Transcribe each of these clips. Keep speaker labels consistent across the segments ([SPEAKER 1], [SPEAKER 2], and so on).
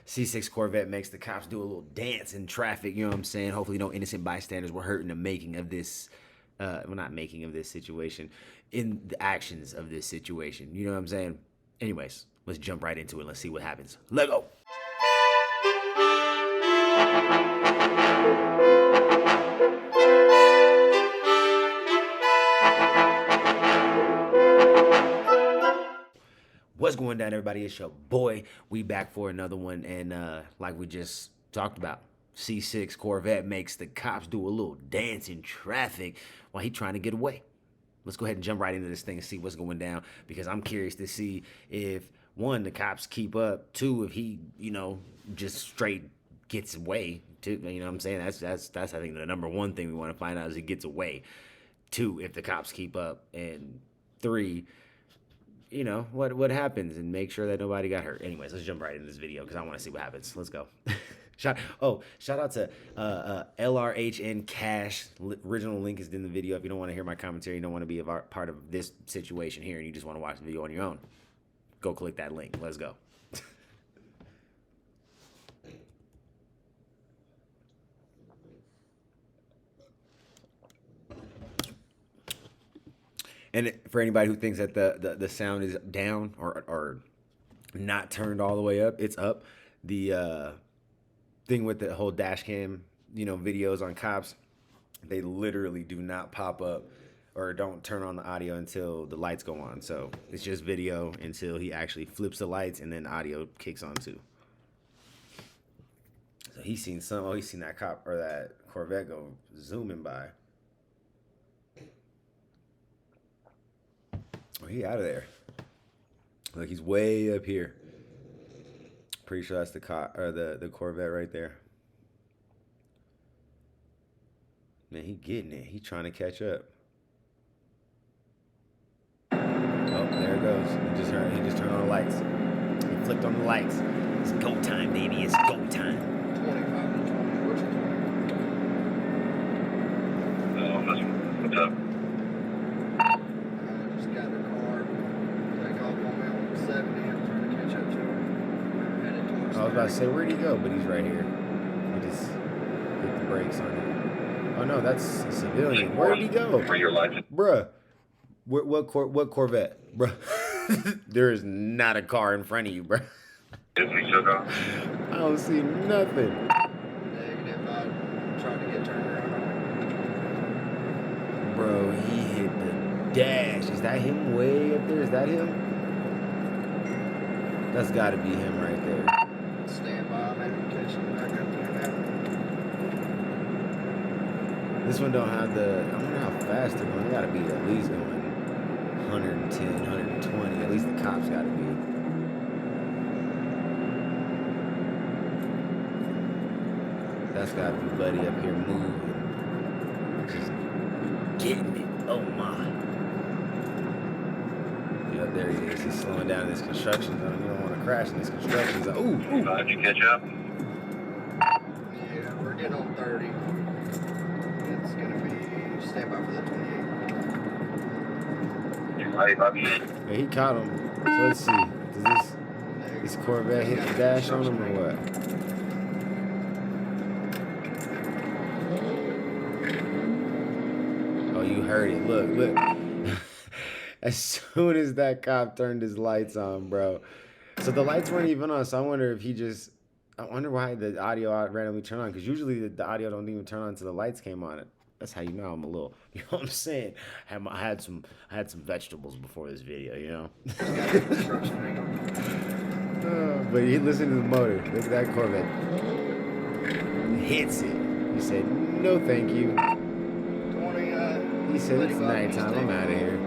[SPEAKER 1] C6 Corvette makes the cops do a little dance in traffic. You know what I'm saying? Hopefully, no innocent bystanders were hurt in the making of this. Well, not making of this situation, in the actions of this situation. You know what I'm saying? Anyways, let's jump right into it. Let's see what happens. Let go. What's going down, everybody? It's your boy. We back for another one, and like we just talked about, C6 Corvette makes the cops do a little dance in traffic while he trying to get away. Let's go ahead and jump right into this thing and see what's going down, because I'm curious to see if, one, the cops keep up, two, if he, just straight gets away. Two, you know what I'm saying? That's I think the number one thing we want to find out is he gets away. Two, if the cops keep up, and three, what happens, and make sure that nobody got hurt. Anyways, let's jump right into this video because I want to see what happens. Let's go. Shout out to LRHN Cash. Original link is in the video. If you don't want to hear my commentary, you don't want to be a part of this situation here, and you just want to watch the video on your own, go click that link. Let's go. And for anybody who thinks that the sound is down or not turned all the way up, it's up. The thing with the whole dash cam, videos on cops, they literally do not pop up or don't turn on the audio until the lights go on. So it's just video until he actually flips the lights, and then audio kicks on too. So he's seen that cop or that Corvette go zooming by. Oh, he out of there. Look, he's way up here. Pretty sure that's the Corvette right there. Man, he getting it. He trying to catch up. Oh, there it goes. He just turned on the lights. He flicked on the lights. It's go time, baby. It's go time.
[SPEAKER 2] 25 and 20. What's up? Just got the car. Take off on me on 70. I'm trying to catch up to him. Headed towards
[SPEAKER 1] I was about to say, where'd he go? But he's right here. He just hit the brakes on him. Oh no, that's a civilian. Where'd he go?
[SPEAKER 2] For your license.
[SPEAKER 1] Bruh. What Corvette? Bruh. There is not a car in front of you, bruh.
[SPEAKER 2] Is he still gone?
[SPEAKER 1] I don't see nothing.
[SPEAKER 2] Negative. I tried to get turned around.
[SPEAKER 1] Bro, he hit the dash. Is that him way up there? Is that him? That's gotta be him right there.
[SPEAKER 2] Stand by. Maybe catch him back up there now.
[SPEAKER 1] This one don't have the, I wonder how fast they're going. They gotta be at least going 110, 120. At least the cops gotta be. That's gotta be Buddy up here moving. Just getting it. Oh my. Yep, there he is. He's slowing down in this construction zone. You don't want to crash in this construction zone. Ooh.
[SPEAKER 2] Did you catch up? Yeah, we're getting on 30. It's going to be stand by for the 28. You're right, Bobby.
[SPEAKER 1] Yeah, he caught him. So let's see. Does this Corvette hit the dash on him or what? Oh, you heard it. Look. As soon as that cop turned his lights on, bro. So the lights weren't even on. So I wonder if I wonder why the audio randomly turned on. Because usually the audio don't even turn on until the lights came on. That's how you know I'm a little, you know what I'm saying? I had some vegetables before this video, but he listened to the motor. Look at that Corvette. Hits it. He said, no thank you.
[SPEAKER 2] 20,
[SPEAKER 1] He said, it's nighttime. I'm out of here.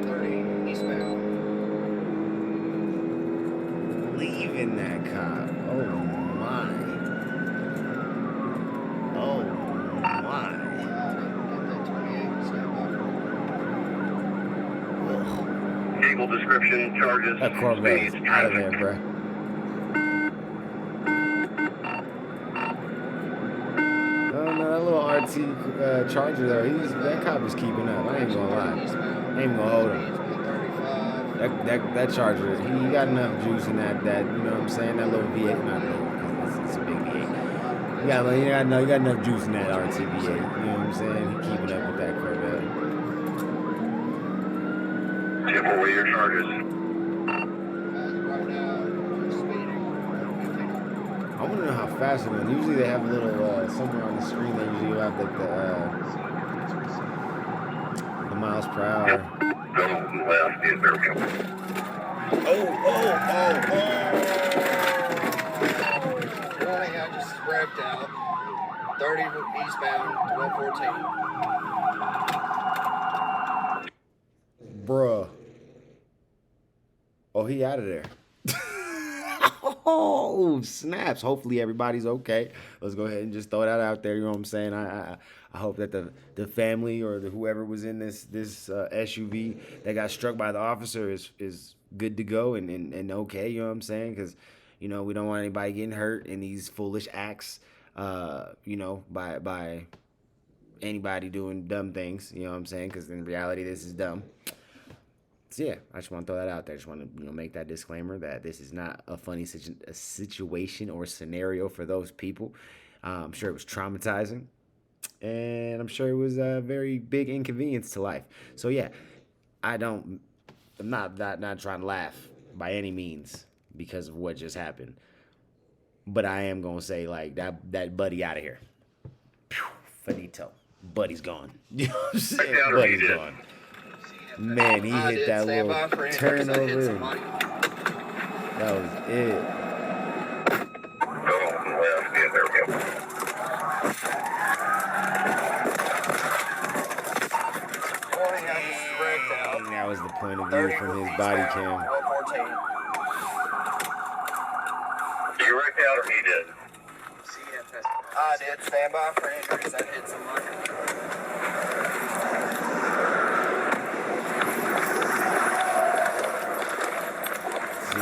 [SPEAKER 2] 30 eastbound.
[SPEAKER 1] Leaving that cop. Oh my. Oh my.
[SPEAKER 2] Vehicle description, charges,
[SPEAKER 1] That Corvette's out of there, bro. Oh no, that little RT Charger though, that cop is keeping up. I ain't gonna lie. I ain't even gonna hold him. That Charger, he got enough juice in that you know what I'm saying, that little V8, not little, because it's a big V8. You got enough juice in that RTV8. You know what I'm saying? He keeping up with that Corvette.
[SPEAKER 3] Tip away your charges.
[SPEAKER 2] Right now, speeding.
[SPEAKER 1] I want to know how fast it went. Usually they have a little somewhere on the screen. They usually have the miles per hour.
[SPEAKER 3] Go left in there.
[SPEAKER 2] Warning, I just revved out. 30 eastbound, 1214.
[SPEAKER 1] Bruh. Oh, he out of there. Oh, snaps. Hopefully everybody's okay. Let's go ahead and just throw that out there. You know what I'm saying? I hope that the family or whoever was in this SUV that got struck by the officer is good to go and okay. You know what I'm saying? Because, you know, we don't want anybody getting hurt in these foolish acts, you know, by anybody doing dumb things. You know what I'm saying? Because in reality, this is dumb. So yeah, I just want to throw that out there. I just want to make that disclaimer that this is not a funny situation or scenario for those people. I'm sure it was traumatizing, and I'm sure it was a very big inconvenience to life. So yeah, I'm not trying to laugh by any means because of what just happened, but I am gonna say like that buddy out of here. Pew, finito. Buddy's gone. You know what I'm saying? Buddy's gone. Man, he hit that little turnover. That was it.
[SPEAKER 3] Go left in there.
[SPEAKER 2] Warning, I just revved out.
[SPEAKER 1] And that was the point of view from his body cam.
[SPEAKER 2] 1214.
[SPEAKER 3] You wrecked out or he did?
[SPEAKER 2] I did. Stand by for injuries. That hit somebody.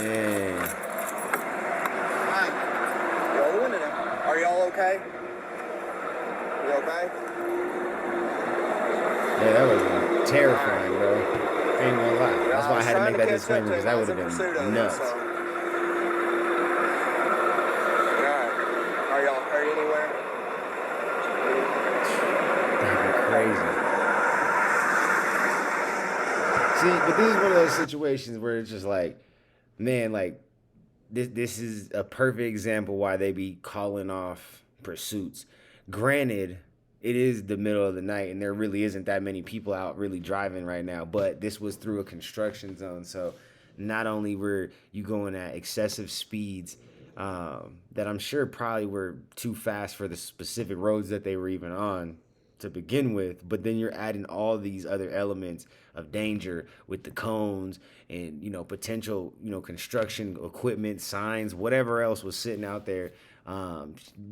[SPEAKER 1] Yeah.
[SPEAKER 2] Hi. Rolling it. Are y'all okay? You okay?
[SPEAKER 1] Yeah, that was terrifying, bro. Ain't gonna lie. That's why I had to make that disclaimer because that would have been nuts.
[SPEAKER 2] Alright. Are y'all hurt anywhere?
[SPEAKER 1] That'd be crazy. See, but this is one of those situations where it's just like, man, like this is a perfect example why they be calling off pursuits. Granted, it is the middle of the night and there really isn't that many people out really driving right now, but this was through a construction zone. So not only were you going at excessive speeds that I'm sure probably were too fast for the specific roads that they were even on to begin with, but then you're adding all these other elements of danger with the cones and, you know, potential, you know, construction equipment, signs, whatever else was sitting out there.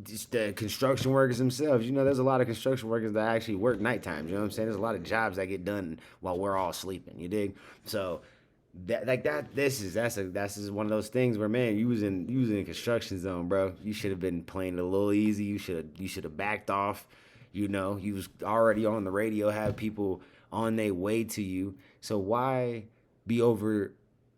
[SPEAKER 1] Just the construction workers themselves, you know, there's a lot of construction workers that actually work night times. You know what I'm saying? There's a lot of jobs that get done while we're all sleeping. You dig? So this is one of those things where, man, you was in a construction zone, bro. You should have been playing it a little easy. You should have backed off. You know, you was already on the radio, had people on their way to you. So why be over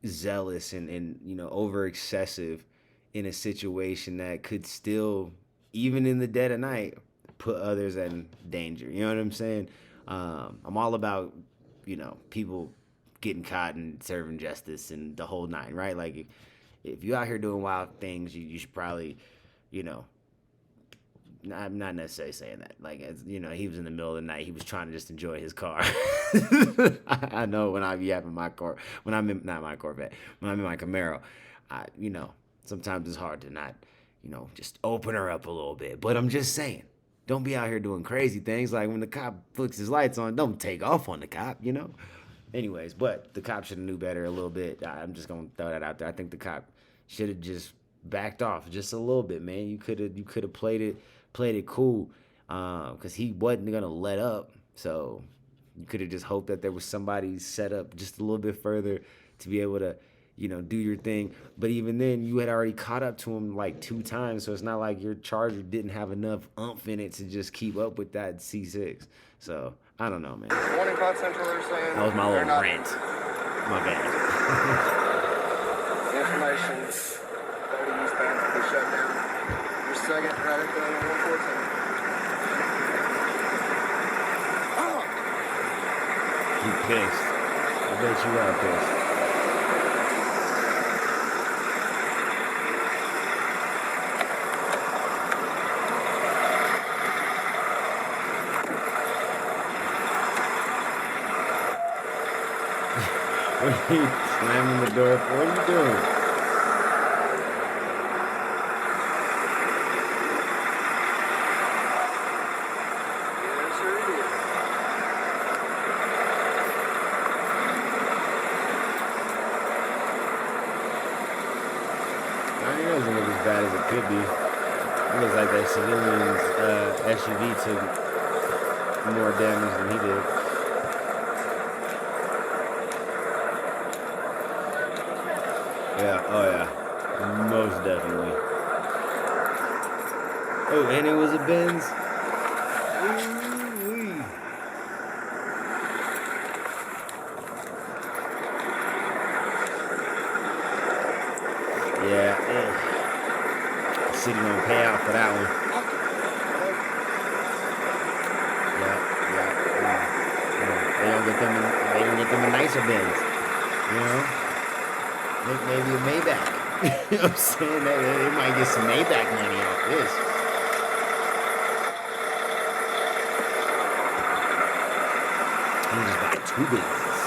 [SPEAKER 1] zealous and you know, over excessive in a situation that could still, even in the dead of night, put others in danger? You know what I'm saying? I'm all about, you know, people getting caught and serving justice and the whole nine, right? Like if you're out here doing wild things, you should probably, you know, I'm not necessarily saying that. Like, you know, he was in the middle of the night. He was trying to just enjoy his car. I know when I be having my car, when I'm in, not my Corvette, when I'm in my Camaro, you know, sometimes it's hard to not, you know, just open her up a little bit. But I'm just saying, don't be out here doing crazy things. Like when the cop flicks his lights on, don't take off on the cop, you know? Anyways, but the cop should have knew better a little bit. I'm just going to throw that out there. I think the cop should have just backed off just a little bit, man. You could have played it cool, because he wasn't gonna let up. So you could have just hoped that there was somebody set up just a little bit further to be able to, you know, do your thing. But even then, you had already caught up to him like 2 times, so it's not like your Charger didn't have enough oomph in it to just keep up with that C6. So I don't know, man.
[SPEAKER 2] 25 Central, they're saying.
[SPEAKER 1] That was my little rant. My bad.
[SPEAKER 2] Information, 30 eastbound to be shut down. Your second right at the 114.
[SPEAKER 1] You pissed. I bet you are pissed. What are you slamming the door for? What are you doing?
[SPEAKER 2] Yeah, sure it is.
[SPEAKER 1] I mean, it doesn't look as bad as it could be. It looks like that civilian's SUV took more damage than he did. Yeah, oh yeah. Most definitely. Oh, and it was a Benz. Ooh-wee. Yeah, the city gonna pay out for that one. Yeah. They gonna get them a nicer Benz. You know? Maybe a Maybach. You know what I'm saying? They might get some Maybach money off this. You just buy two Benzes.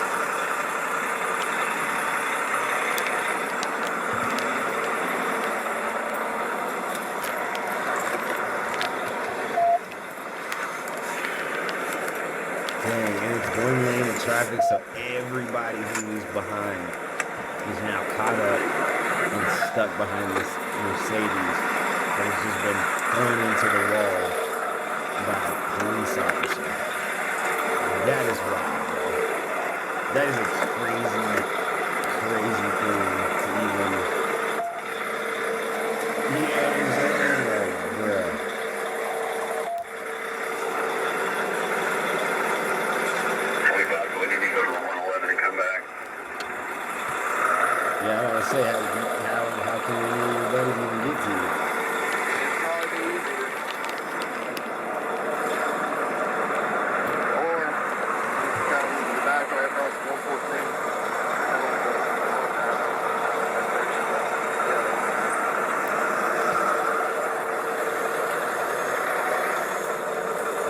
[SPEAKER 1] Dang, and it's one lane of traffic, so everybody who was behind is now caught up and stuck behind this Mercedes that has just been thrown into the wall by a police officer. That is wild, bro. That is a crazy thing to even. You know what I'm saying? Like, bruh.
[SPEAKER 3] 25, we need to go to 111 and come back.
[SPEAKER 1] Yeah, I was gonna say, how can any of your buddies even get to you?
[SPEAKER 2] It'd probably be easier. Or you can come the back way across 114.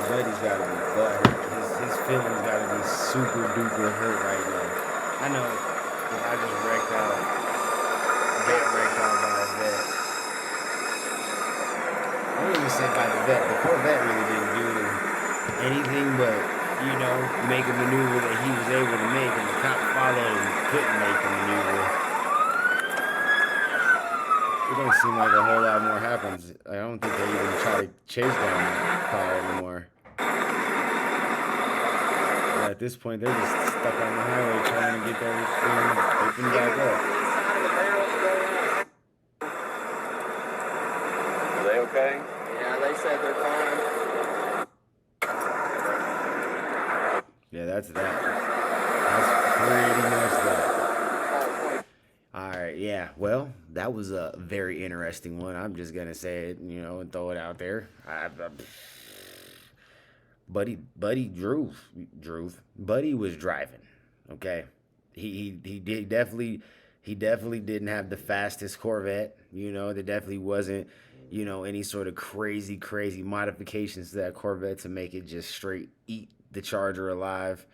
[SPEAKER 1] Buddy's gotta be butthurt. His feelings gotta be super duper hurt right now. I know if I just got wrecked out by a vet. I wouldn't even say by the vet. The Corvette really didn't do anything but, you know, make a maneuver that he was able to make, and the cop followed and couldn't make the maneuver. It don't seem like a whole lot more happens. I don't think they even try to chase down that car anymore. At this point, they're just stuck on the highway trying to get everything opened back up.
[SPEAKER 3] Are they okay?
[SPEAKER 2] Yeah, they said they're fine.
[SPEAKER 1] Yeah, that's that. That's pretty much that. All right, yeah. Well, that was a very interesting one. I'm just gonna say it, you know, and throw it out there. Buddy was driving. Okay, he definitely didn't have the fastest Corvette. You know, there definitely wasn't, you know, any sort of crazy modifications to that Corvette to make it just straight eat the Charger alive.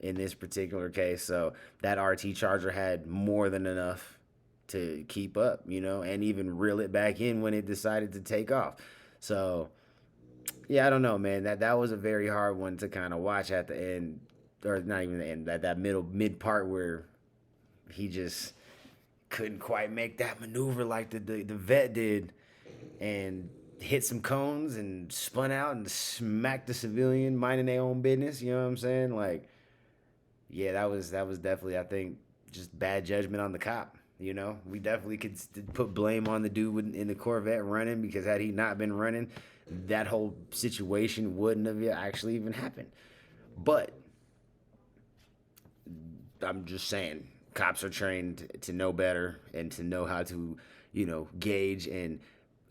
[SPEAKER 1] In this particular case, so that RT Charger had more than enough to keep up, you know, and even reel it back in when it decided to take off. So yeah, I don't know, man. That was a very hard one to kind of watch at the end, or not even the end. That mid part where he just couldn't quite make that maneuver like the vet did, and hit some cones and spun out and smacked the civilian minding their own business. You know what I'm saying? Like, yeah, that was definitely, I think, just bad judgment on the cop. You know, we definitely could put blame on the dude in the Corvette running, because had he not been running, that whole situation wouldn't have actually even happened. But I'm just saying, cops are trained to know better and to know how to, gauge and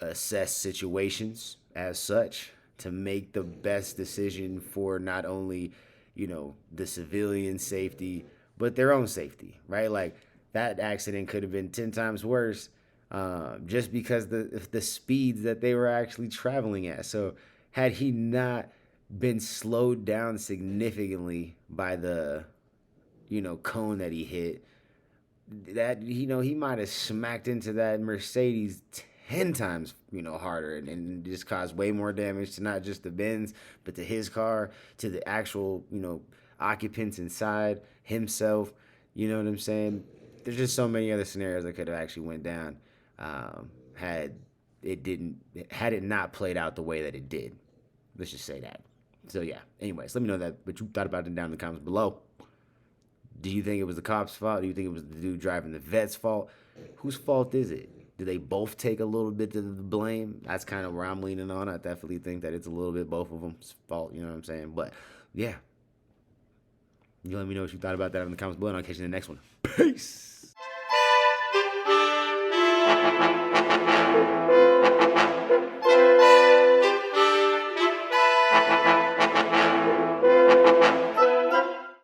[SPEAKER 1] assess situations as such to make the best decision for not only, the civilian safety, but their own safety, right? Like that accident could have been 10 times worse just because the speeds that they were actually traveling at. So had he not been slowed down significantly by the, cone that he hit, that he might have smacked into that Mercedes 10 times harder, and just caused way more damage to not just the Benz but to his car, to the actual occupants inside, himself. You know what I'm saying? There's just so many other scenarios that could have actually went down had it not played out the way that it did. Let's just say that. So yeah, anyways, let me know what you thought about it down in the comments below. Do you think it was the cop's fault? Do you think it was the dude driving the Vette's fault? Whose fault is it? Do they both take a little bit of the blame? That's kind of where I'm leaning on. I definitely think that it's a little bit both of them's fault, you know what I'm saying? But yeah, you let me know what you thought about that in the comments below, and I'll catch you in the next one. Peace.